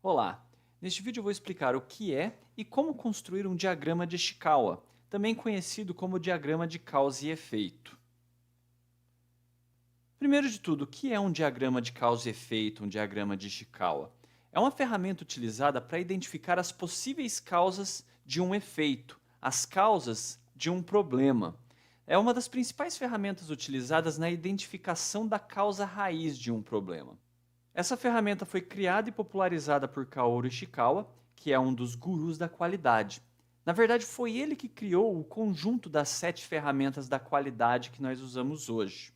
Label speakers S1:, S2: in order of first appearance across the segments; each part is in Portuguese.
S1: Olá! Neste vídeo eu vou explicar o que é e como construir um diagrama de Ishikawa, também conhecido como diagrama de causa e efeito. Primeiro de tudo, o que é um diagrama de causa e efeito, um diagrama de Ishikawa? É uma ferramenta utilizada para identificar as possíveis causas de um efeito, as causas de um problema. É uma das principais ferramentas utilizadas na identificação da causa raiz de um problema. Essa ferramenta foi criada e popularizada por Kaoru Ishikawa, que é um dos gurus da qualidade. Na verdade, foi ele que criou o conjunto das 7 ferramentas da qualidade que nós usamos hoje.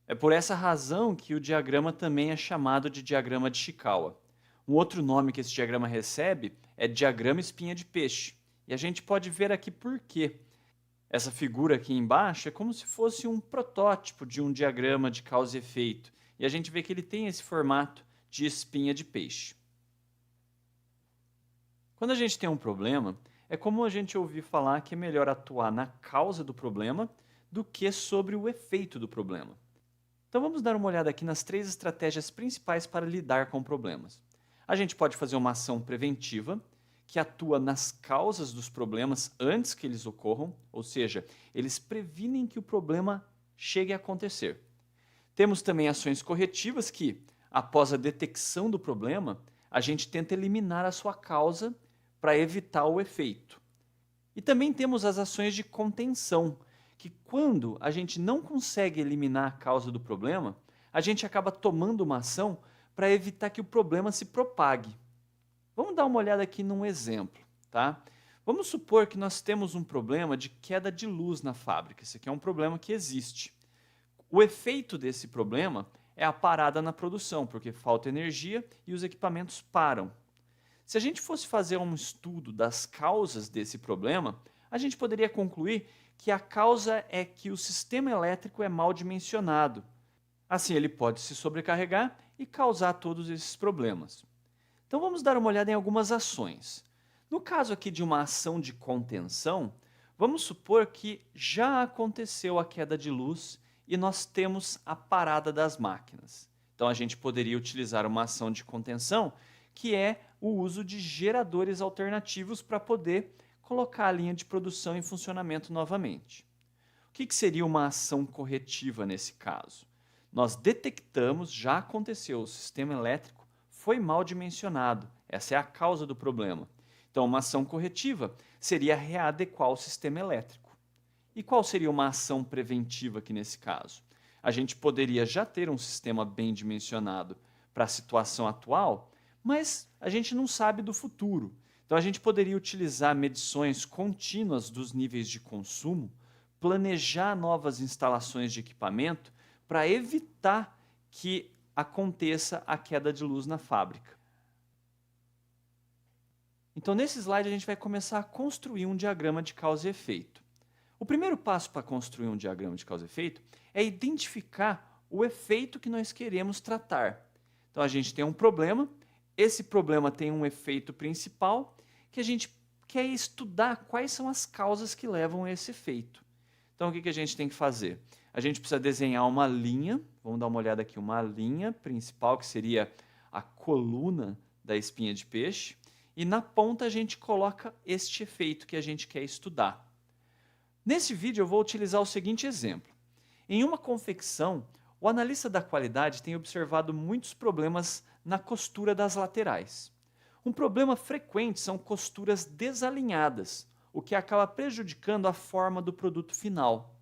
S1: É por essa razão que o diagrama também é chamado de diagrama de Ishikawa. Um outro nome que esse diagrama recebe é diagrama espinha de peixe. E a gente pode ver aqui por quê. Essa figura aqui embaixo é como se fosse um protótipo de um diagrama de causa e efeito. E a gente vê que ele tem esse formato de espinha de peixe. Quando a gente tem um problema, é comum a gente ouvir falar que é melhor atuar na causa do problema do que sobre o efeito do problema. Então vamos dar uma olhada aqui nas 3 estratégias principais para lidar com problemas. A gente pode fazer uma ação preventiva, que atua nas causas dos problemas antes que eles ocorram, ou seja, eles previnem que o problema chegue a acontecer. Temos também ações corretivas que, após a detecção do problema, a gente tenta eliminar a sua causa para evitar o efeito. E também temos as ações de contenção, que quando a gente não consegue eliminar a causa do problema, a gente acaba tomando uma ação para evitar que o problema se propague. Vamos dar uma olhada aqui num exemplo, tá? Vamos supor que nós temos um problema de queda de luz na fábrica. Esse aqui é um problema que existe. O efeito desse problema é a parada na produção, porque falta energia e os equipamentos param. Se a gente fosse fazer um estudo das causas desse problema, a gente poderia concluir que a causa é que o sistema elétrico é mal dimensionado. Assim, ele pode se sobrecarregar e causar todos esses problemas. Então vamos dar uma olhada em algumas ações. No caso aqui de uma ação de contenção, vamos supor que já aconteceu a queda de luz e nós temos a parada das máquinas. Então a gente poderia utilizar uma ação de contenção, que é o uso de geradores alternativos para poder colocar a linha de produção em funcionamento novamente. O que seria uma ação corretiva nesse caso? Nós detectamos, já aconteceu, o sistema elétrico foi mal dimensionado. Essa é a causa do problema. Então, uma ação corretiva seria readequar o sistema elétrico. E qual seria uma ação preventiva aqui nesse caso? A gente poderia já ter um sistema bem dimensionado para a situação atual, mas a gente não sabe do futuro. Então, a gente poderia utilizar medições contínuas dos níveis de consumo, planejar novas instalações de equipamento para evitar que aconteça a queda de luz na fábrica. Então, nesse slide, a gente vai começar a construir um diagrama de causa e efeito. O primeiro passo para construir um diagrama de causa e efeito é identificar o efeito que nós queremos tratar. Então, a gente tem um problema, esse problema tem um efeito principal, que a gente quer estudar quais são as causas que levam a esse efeito. Então, o que a gente tem que fazer? A gente precisa desenhar uma linha, vamos dar uma olhada aqui, uma linha principal, que seria a coluna da espinha de peixe, e na ponta a gente coloca este efeito que a gente quer estudar. Nesse vídeo eu vou utilizar o seguinte exemplo. Em uma confecção, o analista da qualidade tem observado muitos problemas na costura das laterais. Um problema frequente são costuras desalinhadas, o que acaba prejudicando a forma do produto final.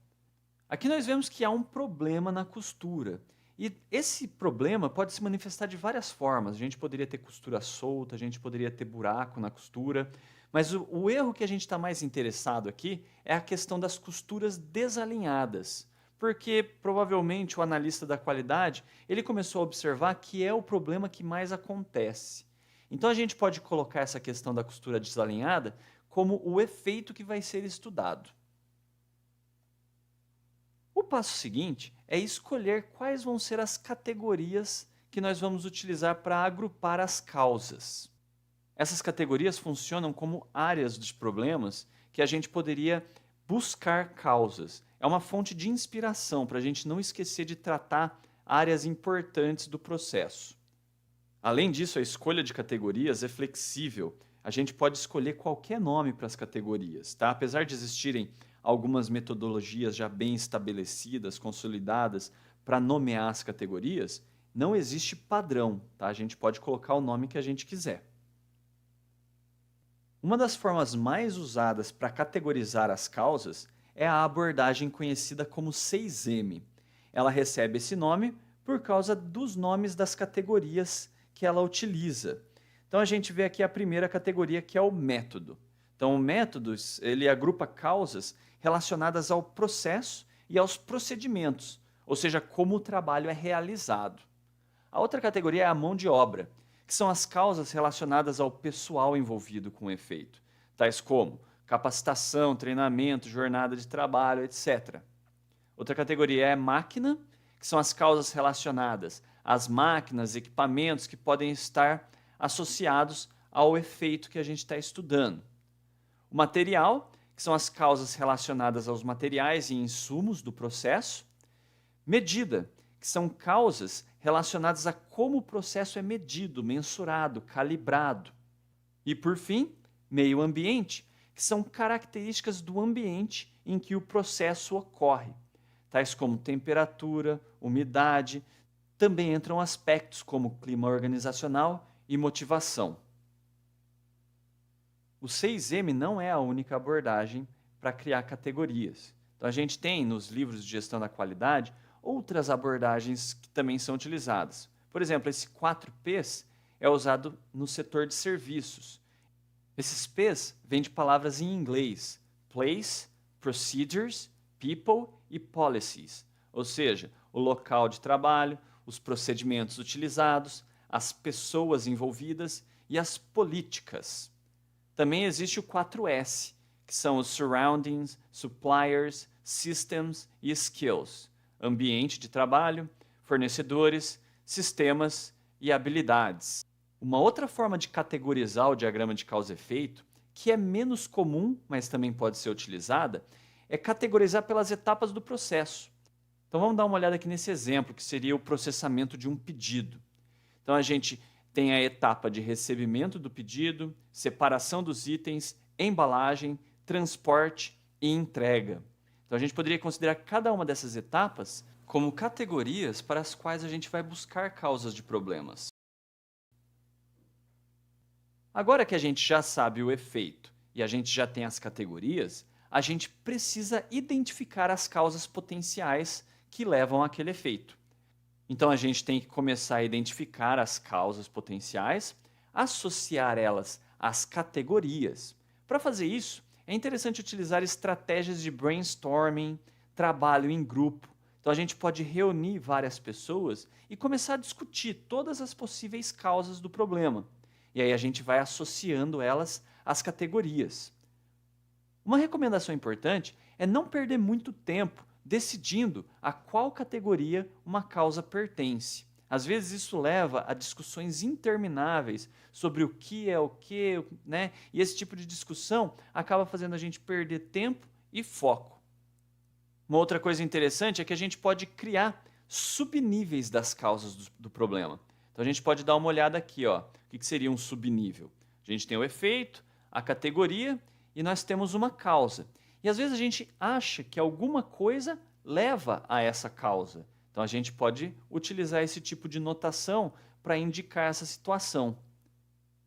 S1: Aqui nós vemos que há um problema na costura. E esse problema pode se manifestar de várias formas. A gente poderia ter costura solta, a gente poderia ter buraco na costura. Mas o erro que a gente está mais interessado aqui é a questão das costuras desalinhadas. Porque provavelmente o analista da qualidade ele começou a observar que é o problema que mais acontece. Então a gente pode colocar essa questão da costura desalinhada como o efeito que vai ser estudado. O passo seguinte é escolher quais vão ser as categorias que nós vamos utilizar para agrupar as causas. Essas categorias funcionam como áreas dos problemas que a gente poderia buscar causas. É uma fonte de inspiração para a gente não esquecer de tratar áreas importantes do processo. Além disso, a escolha de categorias é flexível. A gente pode escolher qualquer nome para as categorias, tá? Apesar de existirem algumas metodologias já bem estabelecidas, consolidadas, para nomear as categorias, não existe padrão, tá? A gente pode colocar o nome que a gente quiser. Uma das formas mais usadas para categorizar as causas é a abordagem conhecida como 6M. Ela recebe esse nome por causa dos nomes das categorias que ela utiliza. Então a gente vê aqui a primeira categoria, que é o método. Então o método, ele agrupa causas relacionadas ao processo e aos procedimentos, ou seja, como o trabalho é realizado. A outra categoria é a mão de obra, que são as causas relacionadas ao pessoal envolvido com o efeito, tais como capacitação, treinamento, jornada de trabalho, etc. Outra categoria é máquina, que são as causas relacionadas às máquinas, equipamentos que podem estar associados ao efeito que a gente está estudando. O material, que são as causas relacionadas aos materiais e insumos do processo. Medida, que são causas relacionadas a como o processo é medido, mensurado, calibrado. E, por fim, meio ambiente, que são características do ambiente em que o processo ocorre, tais como temperatura, umidade. Também entram aspectos como clima organizacional e motivação. O 6M não é a única abordagem para criar categorias. Então, a gente tem nos livros de gestão da qualidade outras abordagens que também são utilizadas. Por exemplo, esse 4Ps é usado no setor de serviços. Esses Ps vêm de palavras em inglês: place, procedures, people e policies. Ou seja, o local de trabalho, os procedimentos utilizados, as pessoas envolvidas e as políticas. Também existe o 4S, que são os surroundings, suppliers, systems e skills. Ambiente de trabalho, fornecedores, sistemas e habilidades. Uma outra forma de categorizar o diagrama de causa e efeito, que é menos comum, mas também pode ser utilizada, é categorizar pelas etapas do processo. Então vamos dar uma olhada aqui nesse exemplo, que seria o processamento de um pedido. Então a gente tem a etapa de recebimento do pedido, separação dos itens, embalagem, transporte e entrega. Então a gente poderia considerar cada uma dessas etapas como categorias para as quais a gente vai buscar causas de problemas. Agora que a gente já sabe o efeito e a gente já tem as categorias, a gente precisa identificar as causas potenciais que levam àquele efeito. Então a gente tem que começar a identificar as causas potenciais, associar elas às categorias. Para fazer isso, é interessante utilizar estratégias de brainstorming, trabalho em grupo. Então a gente pode reunir várias pessoas e começar a discutir todas as possíveis causas do problema. E aí a gente vai associando elas às categorias. Uma recomendação importante é não perder muito tempo decidindo a qual categoria uma causa pertence. Às vezes isso leva a discussões intermináveis sobre o que é o que, né? E esse tipo de discussão acaba fazendo a gente perder tempo e foco. Uma outra coisa interessante é que a gente pode criar subníveis das causas do problema. Então a gente pode dar uma olhada aqui, ó. O que seria um subnível? A gente tem o efeito, a categoria e nós temos uma causa. E às vezes a gente acha que alguma coisa leva a essa causa. Então a gente pode utilizar esse tipo de notação para indicar essa situação.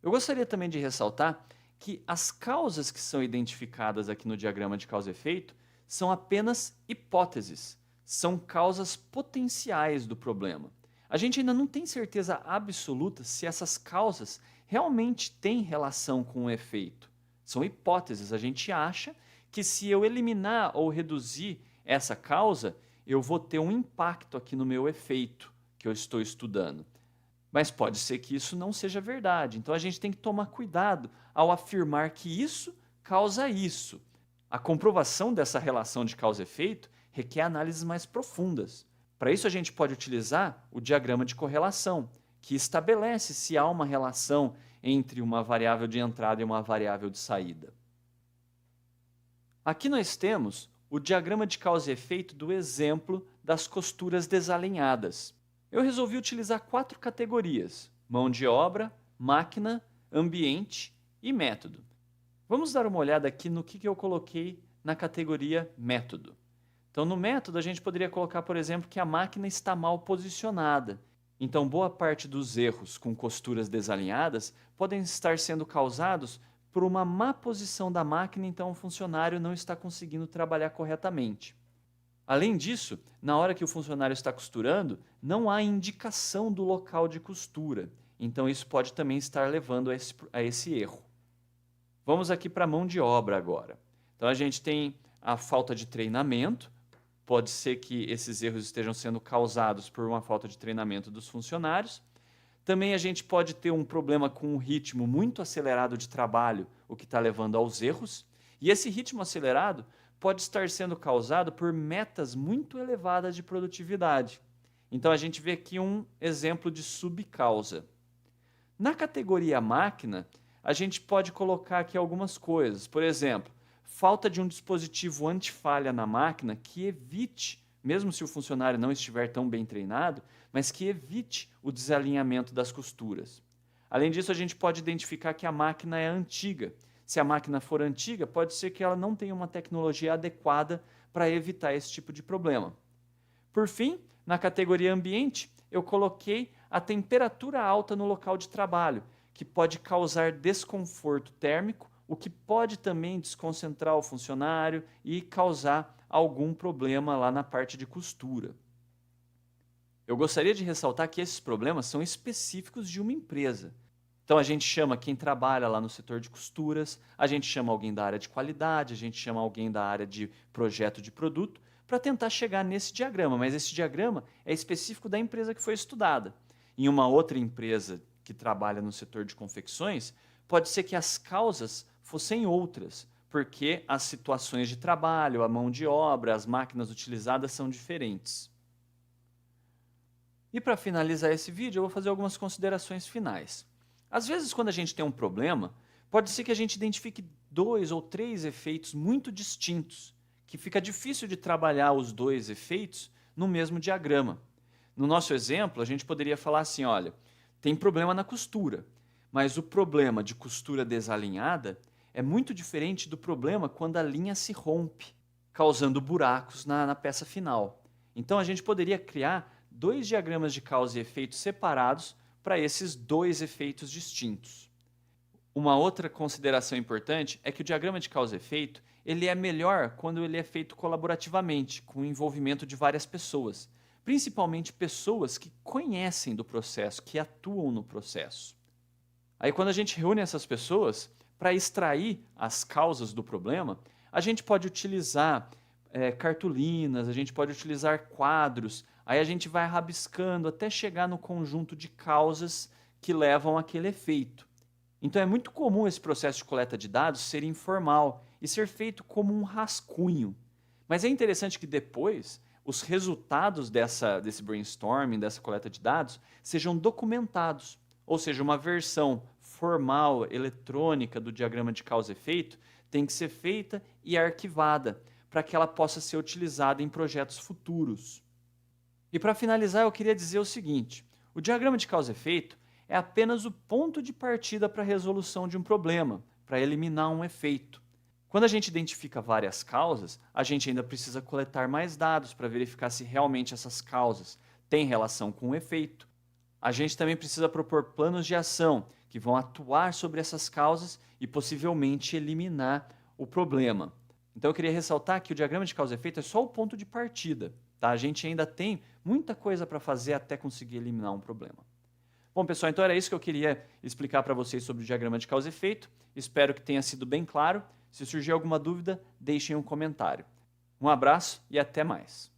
S1: Eu gostaria também de ressaltar que as causas que são identificadas aqui no diagrama de causa e efeito são apenas hipóteses, são causas potenciais do problema. A gente ainda não tem certeza absoluta se essas causas realmente têm relação com o efeito. São hipóteses, a gente acha que se eu eliminar ou reduzir essa causa, eu vou ter um impacto aqui no meu efeito que eu estou estudando. Mas pode ser que isso não seja verdade. Então a gente tem que tomar cuidado ao afirmar que isso causa isso. A comprovação dessa relação de causa e efeito requer análises mais profundas. Para isso a gente pode utilizar o diagrama de correlação, que estabelece se há uma relação entre uma variável de entrada e uma variável de saída. Aqui nós temos o diagrama de causa e efeito do exemplo das costuras desalinhadas. Eu resolvi utilizar 4 categorias. mão de obra, máquina, ambiente e método. Vamos dar uma olhada aqui no que eu coloquei na categoria método. Então, no método, a gente poderia colocar, por exemplo, que a máquina está mal posicionada. Então, boa parte dos erros com costuras desalinhadas podem estar sendo causados por uma má posição da máquina, então o funcionário não está conseguindo trabalhar corretamente. Além disso, na hora que o funcionário está costurando, não há indicação do local de costura. Então, isso pode também estar levando a esse erro. Vamos aqui para a mão de obra agora. Então, a gente tem a falta de treinamento. Pode ser que esses erros estejam sendo causados por uma falta de treinamento dos funcionários. Também a gente pode ter um problema com um ritmo muito acelerado de trabalho, o que está levando aos erros. E esse ritmo acelerado pode estar sendo causado por metas muito elevadas de produtividade. Então a gente vê aqui um exemplo de subcausa. Na categoria máquina, a gente pode colocar aqui algumas coisas. Por exemplo, falta de um dispositivo anti-falha na máquina que evite, mesmo se o funcionário não estiver tão bem treinado, mas que evite o desalinhamento das costuras. Além disso, a gente pode identificar que a máquina é antiga. Se a máquina for antiga, pode ser que ela não tenha uma tecnologia adequada para evitar esse tipo de problema. Por fim, na categoria ambiente, eu coloquei a temperatura alta no local de trabalho, que pode causar desconforto térmico, o que pode também desconcentrar o funcionário e causar algum problema lá na parte de costura. Eu gostaria de ressaltar que esses problemas são específicos de uma empresa. Então a gente chama quem trabalha lá no setor de costuras, a gente chama alguém da área de qualidade, a gente chama alguém da área de projeto de produto, para tentar chegar nesse diagrama, mas esse diagrama é específico da empresa que foi estudada. Em uma outra empresa que trabalha no setor de confecções, pode ser que as causas fossem outras, porque as situações de trabalho, a mão de obra, as máquinas utilizadas são diferentes. E para finalizar esse vídeo, eu vou fazer algumas considerações finais. Às vezes, quando a gente tem um problema, pode ser que a gente identifique 2 ou 3 efeitos muito distintos, que fica difícil de trabalhar os 2 efeitos no mesmo diagrama. No nosso exemplo, a gente poderia falar assim, olha, tem problema na costura, mas o problema de costura desalinhada é muito diferente do problema quando a linha se rompe, causando buracos na peça final. Então, a gente poderia criar 2 diagramas de causa e efeito separados para esses 2 efeitos distintos. Uma outra consideração importante é que o diagrama de causa e efeito ele é melhor quando ele é feito colaborativamente, com o envolvimento de várias pessoas, principalmente pessoas que conhecem do processo, que atuam no processo. Aí quando a gente reúne essas pessoas, para extrair as causas do problema, a gente pode utilizar cartolinas, a gente pode utilizar quadros, aí a gente vai rabiscando até chegar no conjunto de causas que levam àquele efeito. Então é muito comum esse processo de coleta de dados ser informal e ser feito como um rascunho. Mas é interessante que depois os resultados desse brainstorming, dessa coleta de dados, sejam documentados. Ou seja, uma versão formal, eletrônica do diagrama de causa e efeito tem que ser feita e arquivada para que ela possa ser utilizada em projetos futuros. E para finalizar, eu queria dizer o seguinte, o diagrama de causa e efeito é apenas o ponto de partida para a resolução de um problema, para eliminar um efeito. Quando a gente identifica várias causas, a gente ainda precisa coletar mais dados para verificar se realmente essas causas têm relação com o efeito. A gente também precisa propor planos de ação que vão atuar sobre essas causas e possivelmente eliminar o problema. Então eu queria ressaltar que o diagrama de causa e efeito é só o ponto de partida. Tá? A gente ainda tem muita coisa para fazer até conseguir eliminar um problema. Bom, pessoal, então era isso que eu queria explicar para vocês sobre o diagrama de causa e efeito. Espero que tenha sido bem claro. Se surgir alguma dúvida, deixem um comentário. Um abraço e até mais.